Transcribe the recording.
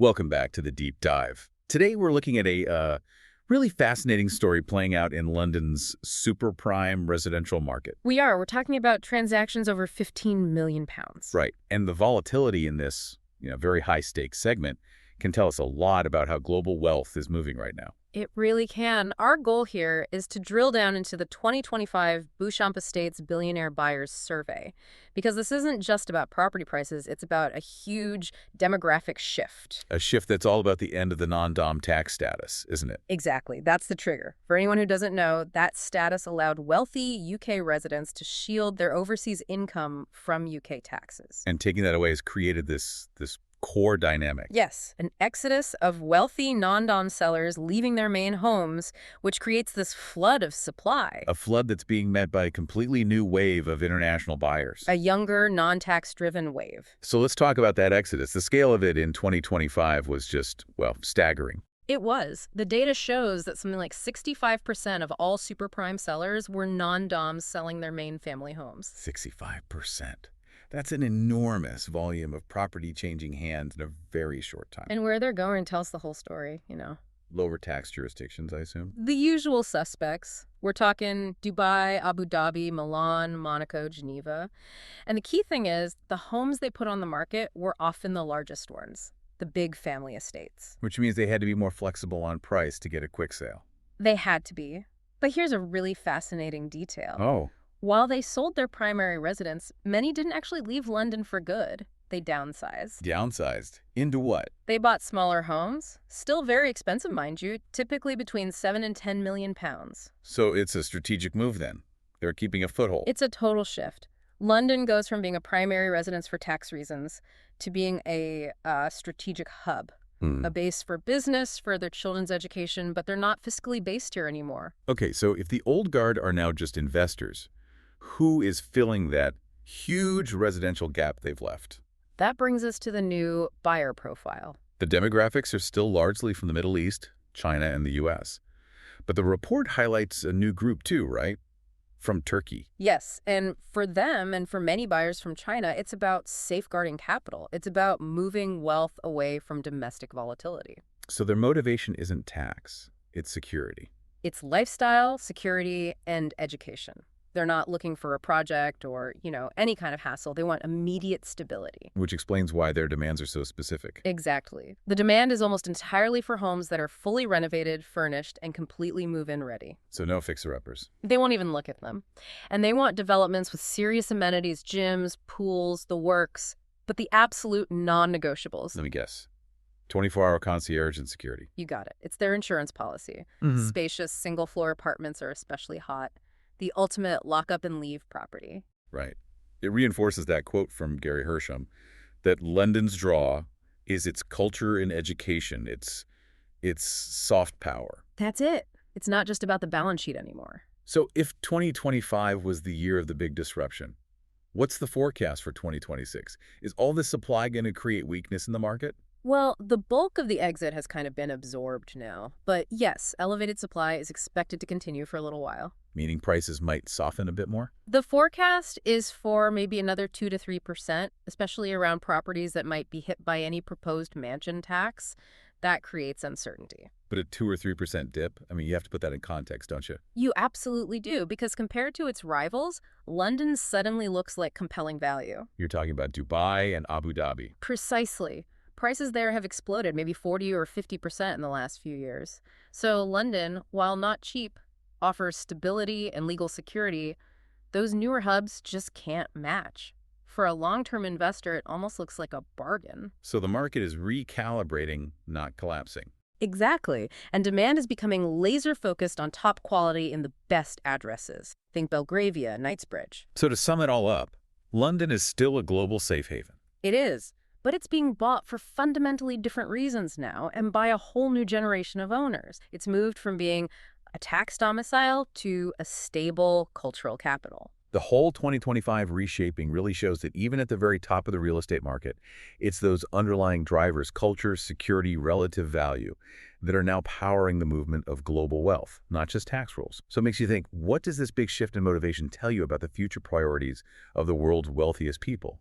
Welcome back to the Deep Dive. Today we're looking at a really fascinating story playing out in London's super prime residential market. We're talking about transactions over £15 million. Right. And the volatility in this, very high-stakes segment can tell us a lot about how global wealth is moving right now. It really can. Our goal here is to drill down into the 2025 Beauchamp Estates Billionaire Buyers Survey, because this isn't just about property prices, it's about a huge demographic shift. A shift that's all about the end of the non-dom tax status, isn't it? Exactly. That's the trigger. For anyone who doesn't know, that status allowed wealthy UK residents to shield their overseas income from UK taxes. And taking that away has created this core dynamic. Yes, an exodus of wealthy non-dom sellers leaving their main homes, which creates this flood of supply. A flood that's being met by a completely new wave of international buyers. A younger, non-tax-driven wave. So let's talk about that exodus. The scale of it in 2025 was just, staggering. It was. The data shows that something like 65% of all super prime sellers were non-doms selling their main family homes. 65%. That's an enormous volume of property changing hands in a very short time. And where they're going tells the whole story, Lower tax jurisdictions, I assume? The usual suspects. We're talking Dubai, Abu Dhabi, Milan, Monaco, Geneva. And the key thing is, the homes they put on the market were often the largest ones, the big family estates. Which means they had to be more flexible on price to get a quick sale. They had to be. But here's a really fascinating detail. Oh. While they sold their primary residence, many didn't actually leave London for good. They downsized. Downsized? Into what? They bought smaller homes, still very expensive, mind you, typically between £7 and £10 million. So it's a strategic move then. They're keeping a foothold. It's a total shift. London goes from being a primary residence for tax reasons to being a strategic hub. A base for business, for their children's education, but they're not fiscally based here anymore. Okay, so if the old guard are now just investors, who is filling that huge residential gap they've left? That brings us to the new buyer profile. The demographics are still largely from the Middle East, China, and the U.S. But the report highlights a new group too, right? From Turkey. Yes, and for them and for many buyers from China, it's about safeguarding capital. It's about moving wealth away from domestic volatility. So their motivation isn't tax, it's security. It's lifestyle, security, and education. They're not looking for a project or, any kind of hassle. They want immediate stability. Which explains why their demands are so specific. Exactly. The demand is almost entirely for homes that are fully renovated, furnished, and completely move-in ready. So no fixer-uppers. They won't even look at them. And they want developments with serious amenities, gyms, pools, the works, but the absolute non-negotiables. Let me guess. 24-hour concierge and security. You got it. It's their insurance policy. Spacious single-floor apartments are especially hot. The ultimate lock-up-and-leave property. Right. It reinforces that quote from Gary Hersham, that London's draw is its culture and education, its soft power. That's it. It's not just about the balance sheet anymore. So if 2025 was the year of the big disruption, what's the forecast for 2026? Is all this supply going to create weakness in the market? Well, the bulk of the exit has kind of been absorbed now. But yes, elevated supply is expected to continue for a little while. Meaning prices might soften a bit more? The forecast is for maybe another 2 to 3%, especially around properties that might be hit by any proposed mansion tax. That creates uncertainty. But a 2 or 3% dip? I mean, you have to put that in context, don't you? You absolutely do, because compared to its rivals, London suddenly looks like compelling value. You're talking about Dubai and Abu Dhabi. Precisely. Prices there have exploded, maybe 40 or 50% in the last few years. So London, while not cheap, offers stability and legal security. Those newer hubs just can't match. For a long-term investor, it almost looks like a bargain. So the market is recalibrating, not collapsing. Exactly. And demand is becoming laser-focused on top quality in the best addresses. Think Belgravia, Knightsbridge. So to sum it all up, London is still a global safe haven. It is. But it's being bought for fundamentally different reasons now and by a whole new generation of owners. It's moved from being a tax domicile to a stable cultural capital. The whole 2025 reshaping really shows that even at the very top of the real estate market, it's those underlying drivers, culture, security, relative value, that are now powering the movement of global wealth, not just tax rules. So it makes you think, what does this big shift in motivation tell you about the future priorities of the world's wealthiest people?